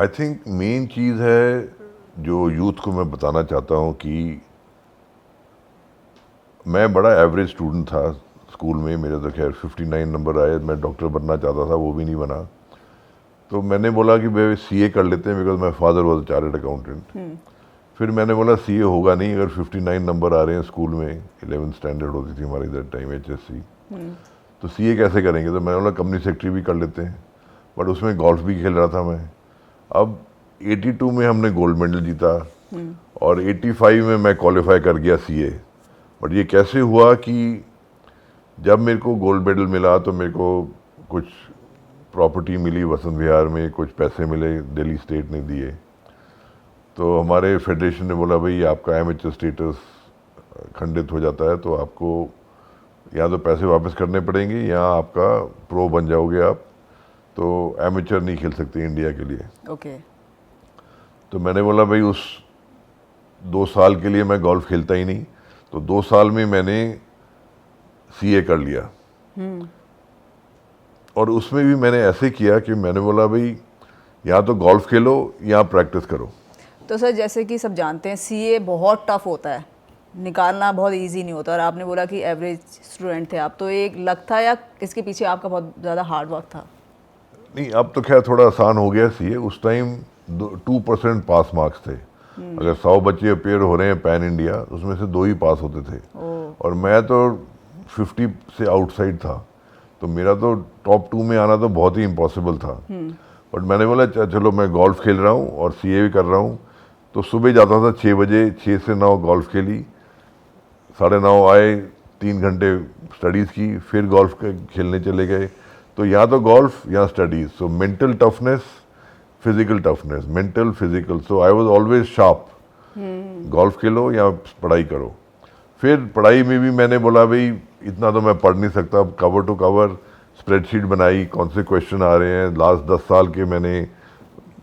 I think main चीज़ है जो youth को मैं बताना चाहता हूँ कि मैं बड़ा एवरेज स्टूडेंट था स्कूल में। मेरे तो खैर 59 नंबर आए। मैं डॉक्टर बनना चाहता था, वो भी नहीं बना। तो मैंने बोला कि भाई सीए कर लेते हैं, because my father was chartered accountant. फिर मैंने बोला सीए होगा नहीं, अगर 59 नंबर आ रहे हैं स्कूल में, 11th स्टैंडर्ड होती थी हमारी दैट टाइम एचएससी, तो सीए कैसे करेंगे। तो मैंने बोला कंपनी सेक्रेटरी भी कर लेते हैं, बट उसमें गोल्फ भी खेल रहा था मैं। अब 82 में हमने गोल्ड मेडल जीता और 85 में मैं क्वालिफाई कर गया सीए। बट ये कैसे हुआ कि जब मेरे को गोल्ड मेडल मिला तो मेरे को कुछ प्रॉपर्टी मिली वसंत विहार में, कुछ पैसे मिले, दिल्ली स्टेट ने दिए। तो हमारे फेडरेशन ने बोला भाई आपका एमेचर स्टेटस खंडित हो जाता है, तो आपको या तो पैसे वापस करने पड़ेंगे या आपका प्रो बन जाओगे आप, तो एमेचर नहीं खेल सकते इंडिया के लिए। ओके। तो मैंने बोला भाई उस 2 साल के लिए मैं गोल्फ खेलता ही नहीं। तो 2 साल में मैंने सीए कर लिया। और उसमें भी मैंने ऐसे किया कि मैंने बोला भाई या तो गोल्फ खेलो या प्रैक्टिस करो। तो सर जैसे कि सब जानते हैं सीए बहुत टफ होता है, निकालना बहुत इजी नहीं होता, और आपने बोला कि एवरेज स्टूडेंट थे आप, तो एक लक था या इसके पीछे आपका बहुत ज़्यादा हार्ड वर्क था? नहीं, अब तो खैर थोड़ा आसान हो गया सीए। उस टाइम 2% पास मार्क्स थे। अगर 100 बच्चे अपेयर हो रहे हैं पैन इंडिया, उसमें से 2 ही पास होते थे। और मैं तो 50 से आउटसाइड था, तो मेरा तो टॉप 2 में आना तो बहुत ही इम्पॉसिबल था। बट मैंने बोला चलो मैं गोल्फ खेल रहा हूँ और सीए भी कर रहा हूँ। तो सुबह जाता था 6 बजे, 6 से 9 गोल्फ खेली, 9:30 आए, 3 घंटे स्टडीज़ की, फिर गोल्फ खेलने चले गए। तो या तो गोल्फ या studies. So mental toughness, physical toughness, mental physical. So I was always sharp. Golf खेलो या पढ़ाई करो। फिर पढ़ाई में भी मैंने बोला भाई इतना तो मैं पढ़ नहीं सकता, कवर टू कवर स्प्रेडशीट बनाई, कौन से क्वेश्चन आ रहे हैं। लास्ट 10 साल के मैंने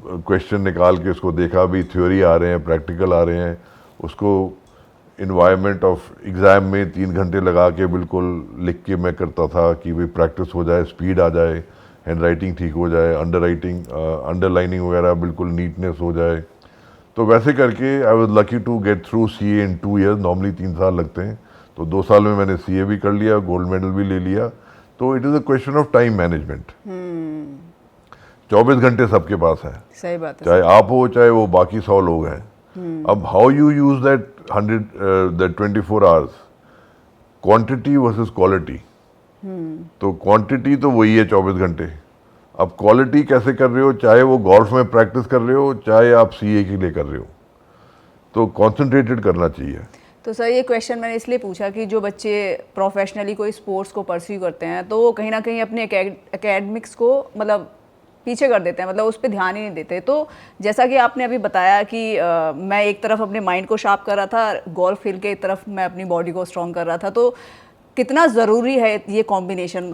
क्वेश्चन निकाल के उसको देखा, भी थ्योरी आ रहे हैं, प्रैक्टिकल आ रहे हैं, उसको इन्वायरमेंट ऑफ एग्ज़ाम में 3 घंटे लगा के बिल्कुल लिख के मैं करता था कि भाई प्रैक्टिस हो जाए, स्पीड आ जाए, हैंड राइटिंग ठीक हो जाए, अंडरलाइनिंग वगैरह बिल्कुल नीटनेस हो जाए। तो वैसे करके I was lucky to get through CA in 2 years. Normally 3 साल लगते हैं, तो 2 साल में मैंने सीए भी कर लिया, गोल्ड मेडल भी ले लिया। तो it is a question of time management. 24 घंटे सबके पास है, सही बात है। चाहे आप हो चाहे वो बाकी 100 लोग हैं। अब how you use that 24 hours, quantity versus quality. तो क्वांटिटी तो वही है 24 घंटे। अब क्वालिटी कैसे कर रहे हो, चाहे वो गोल्फ में प्रैक्टिस कर रहे हो, चाहे आप सीए के लिए कर रहे हो, तो कॉन्सेंट्रेटेड करना चाहिए। तो सर ये क्वेश्चन मैंने इसलिए पूछा कि जो बच्चे प्रोफेशनली कोई स्पोर्ट्स को परस्यू करते हैं तो वो कहीं ना कहीं अपने एकेडमिक्स को मतलब पीछे कर देते हैं, मतलब उस पर ध्यान ही नहीं देते। तो जैसा कि आपने अभी बताया कि मैं एक तरफ अपने माइंड को शार्प कर रहा था, गोल्फ खेल के एक तरफ मैं अपनी बॉडी को स्ट्रॉन्ग कर रहा था, तो कितना ज़रूरी है ये कॉम्बिनेशन।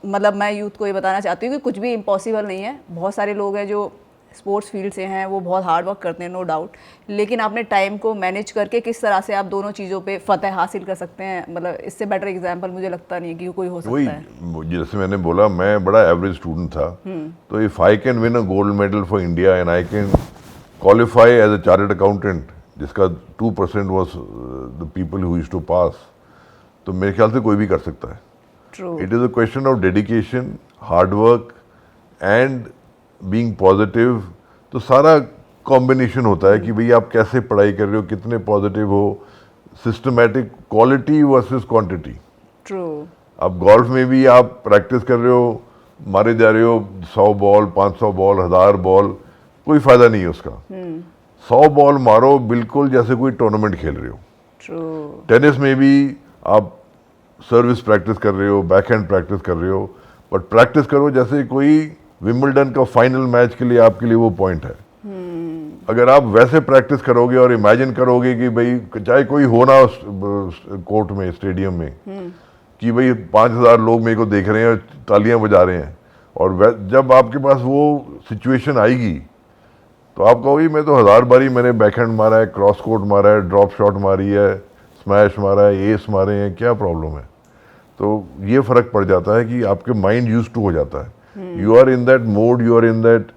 मतलब मैं यूथ को ये बताना चाहती हूँ कि कुछ भी इम्पॉसिबल नहीं है। बहुत सारे लोग हैं जो स्पोर्ट्स फील्ड से हैं, वो बहुत हार्ड वर्क करते हैं, नो डाउट, लेकिन आपने टाइम को मैनेज करके किस तरह से आप दोनों चीज़ों पे फतह हासिल कर सकते हैं, मतलब इससे बेटर एग्जांपल मुझे लगता नहीं है कि कोई हो सकता है। वही जैसे मैंने बोला, मैं बड़ा एवरेज स्टूडेंट था। तो if I can win a gold medal for India and I can qualify as a chartered accountant, जिसका 2% was the people who used to pass, तो मेरे ख्याल से कोई भी कर सकता है। True. It is a question of dedication, hard work and being positive. तो सारा कॉम्बिनेशन होता है कि भाई आप कैसे पढ़ाई कर रहे हो, कितने पॉजिटिव हो, systematic, quality versus quantity. True. अब गोल्फ में भी आप प्रैक्टिस कर रहे हो, मारे जा रहे हो 100 बॉल, 500 बॉल, 1000 बॉल, कोई फायदा नहीं है उसका। 100 बॉल मारो बिल्कुल जैसे कोई टूर्नामेंट खेल रहे हो। ट्रू। टेनिस में भी आप सर्विस प्रैक्टिस कर रहे हो, बैकहैंड प्रैक्टिस कर रहे हो, बट प्रैक्टिस करो जैसे कोई विंबलडन का फाइनल मैच के लिए आपके लिए वो पॉइंट है। अगर आप वैसे प्रैक्टिस करोगे और इमेजिन करोगे कि भाई चाहे कोई हो ना उस कोर्ट में, स्टेडियम में, कि भाई 5000 लोग मेरे को देख रहे हैं, तालियां बजा रहे हैं, और जब आपके पास वो सिचुएशन आएगी तो आप कहोगे मैं तो 1000 बारी मैंने बैकहैंड मारा है, क्रॉस कोर्ट मारा है, ड्रॉप शॉट मारी है, स्मैश मारा है, एस मारे हैं, क्या प्रॉब्लम है। तो ये फर्क पड़ जाता है कि आपके माइंड यूज्ड टू हो जाता है। You are in that mode, you are in that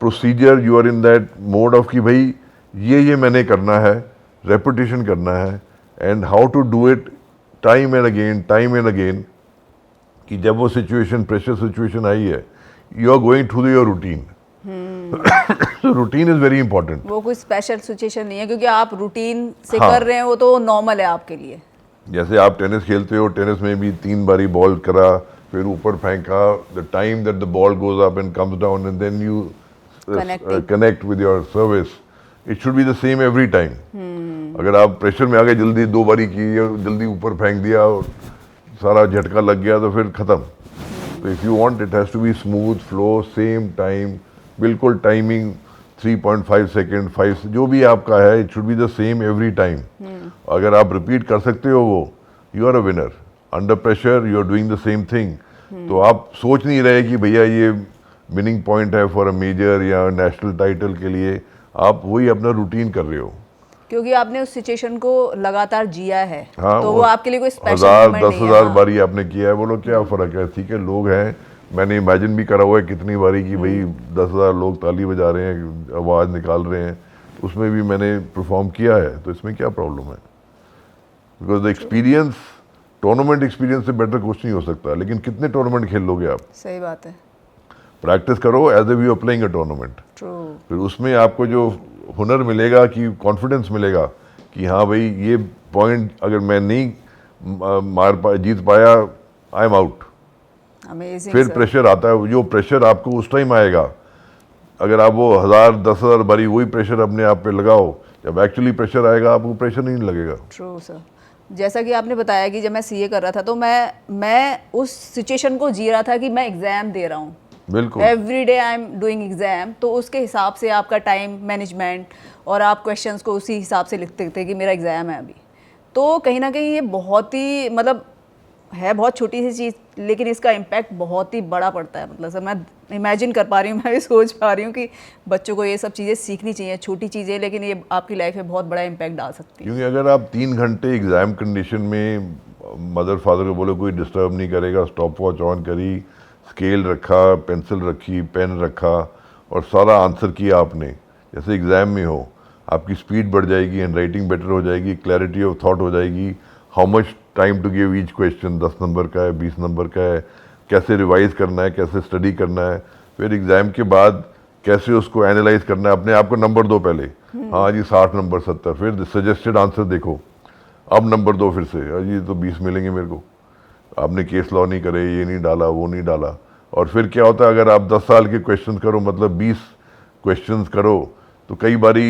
procedure, you are in that mode of कि भाई ये मैंने करना है, रेपिटेशन करना है, and how to do it time and again, कि जब वो सिचुएशन, प्रेशर सिचुएशन आई है, you are going through your routine. So routine is very important. वो कोई स्पेशल सिचुएशन नहीं है, क्योंकि आप रूटीन से हाँ. कर रहे हैं, वो तो नॉर्मल है आपके लिए. जैसे आप टेनिस खेलते हो, टेनिस में भी 3 बारी बॉल करा, फिर ऊपर फेंका, the time that the ball goes up and comes down and then you connect with your service, it should be the same every time. अगर आप प्रेशर में आ गए, जल्दी 2 बारी की और जल्दी ऊपर फेंक दिया और सारा झटका लग गया, तो फिर खत्म. तो if you want, it has to be smooth flow, same time, बिल्कुल टाइमिंग 3.5 सेकेंड, 5, जो भी आपका है, it should be the same every time. अगर आप रिपीट कर सकते हो वो, you are a winner. Under pressure you are doing the same thing. तो आप सोच नहीं रहे कि भैया ये विनिंग पॉइंट है फॉर अ मेजर या नेशनल टाइटल के लिए, आप वही अपना रूटीन कर रहे हो. क्योंकि आपने उस सिचुएशन को लगातार जिया है. हाँ, तो वो आपके लिए कोई स्पेशल 1000 मोमेंट नहीं है. 10,000 हाँ. बारी आपने किया है, बोलो क्या फर्क है. ठीक है, लोग हैं, मैंने इमेजिन भी करा हुआ है कितनी बारी की भाई 10,000 लोग ताली बजा रहे हैं, आवाज़ निकाल रहे हैं, उसमें भी मैंने परफॉर्म किया है. तो इसमें क्या प्रॉब्लम है? Because the experience, tournament experience से बेटर कुछ नहीं हो सकता. लेकिन कितने टूर्नामेंट खेल लोगे आप? सही बात है. प्रैक्टिस करो as a you are playing a tournament. True. फिर उसमें आपको जो हुनर मिलेगा, कि कॉन्फिडेंस मिलेगा कि हाँ भाई ये पॉइंट अगर मैं नहीं जीत पाया, आई एम आउट. अमेजिंग. फिर प्रेशर आता है, जो प्रेशर आपको उस टाइम आएगा, अगर आप वो 1000 10,000 बारी वही प्रेशर अपने आप पे लगाओ, जब एक्चुअली प्रेशर आएगा आपको प्रेशर नहीं लगेगा. True sir. जैसा कि आपने बताया कि जब मैं सीए कर रहा था, तो मैं उस सिचुएशन को जी रहा था कि मैं एग्जाम दे रहा हूँ. बिल्कुल. Every day I am doing exam. तो उसके हिसाब से आपका टाइम मैनेजमेंट, और आप क्वेश्चंस को उसी हिसाब से लिखते थे कि मेरा एग्जाम है अभी. तो कहीं ना कहीं ये बहुत ही, मतलब है बहुत छोटी सी चीज़, लेकिन इसका इम्पैक्ट बहुत ही बड़ा पड़ता है. मतलब सर, मैं इमेजिन कर पा रही हूँ, मैं भी सोच पा रही हूँ कि बच्चों को ये सब चीज़ें सीखनी चाहिए, छोटी चीज़ें, लेकिन ये आपकी लाइफ में बहुत बड़ा इम्पैक्ट डाल सकती है. क्योंकि अगर आप 3 घंटे एग्जाम कंडीशन में, मदर फादर को बोलो कोई डिस्टर्ब नहीं करेगा, स्टॉप वॉच ऑन करी, स्केल रखा, पेंसिल रखी, पेन रखा, और सारा आंसर किया आपने, जैसे एग्ज़ाम में हो, आपकी स्पीड बढ़ जाएगी, हैंड राइटिंग बेटर हो जाएगी, क्लैरिटी ऑफ थॉट हो जाएगी. How much time to give each question, 10 number का है, 20 नंबर का है, कैसे रिवाइज करना है, कैसे स्टडी करना है, फिर एग्ज़ाम के बाद कैसे उसको एनालाइज करना है. अपने आप को नंबर दो पहले, हाँ जी 60 नंबर 70, फिर सजेस्टेड आंसर देखो, अब नंबर दो फिर से, ये तो 20 मिलेंगे मेरे को, आपने केस लॉ नहीं करे, ये नहीं डाला, वो नहीं डाला. और फिर क्या होता है, अगर आप 10 साल के क्वेश्चन करो, मतलब 20 क्वेश्चन करो, तो कई बारी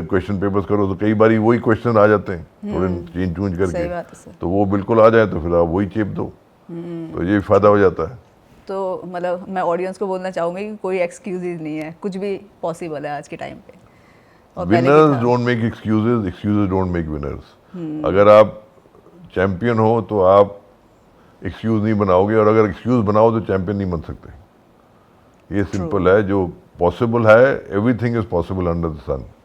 क्वेश्चन पेपर्स करो, तो कई बारी वही क्वेश्चन आ जाते हैं, थोड़े चेंज चूंज करके, तो वो बिल्कुल आ जाए तो फिर आप वही चेप दो. तो ये फ़ायदा हो जाता है. तो मतलब मैं ऑडियंस को बोलना चाहूँगी कि कोई एक्सक्यूजेज नहीं है, कुछ भी पॉसिबल है आज के टाइम पे. और winners don't make excuses, excuses don't make winners. अगर आप चैंपियन हो तो आप एक्सक्यूज नहीं बनाओगे, और अगर एक्सक्यूज बनाओ तो चैंपियन नहीं बन सकते. ये सिंपल है. जो पॉसिबल है, everything is possible under the sun.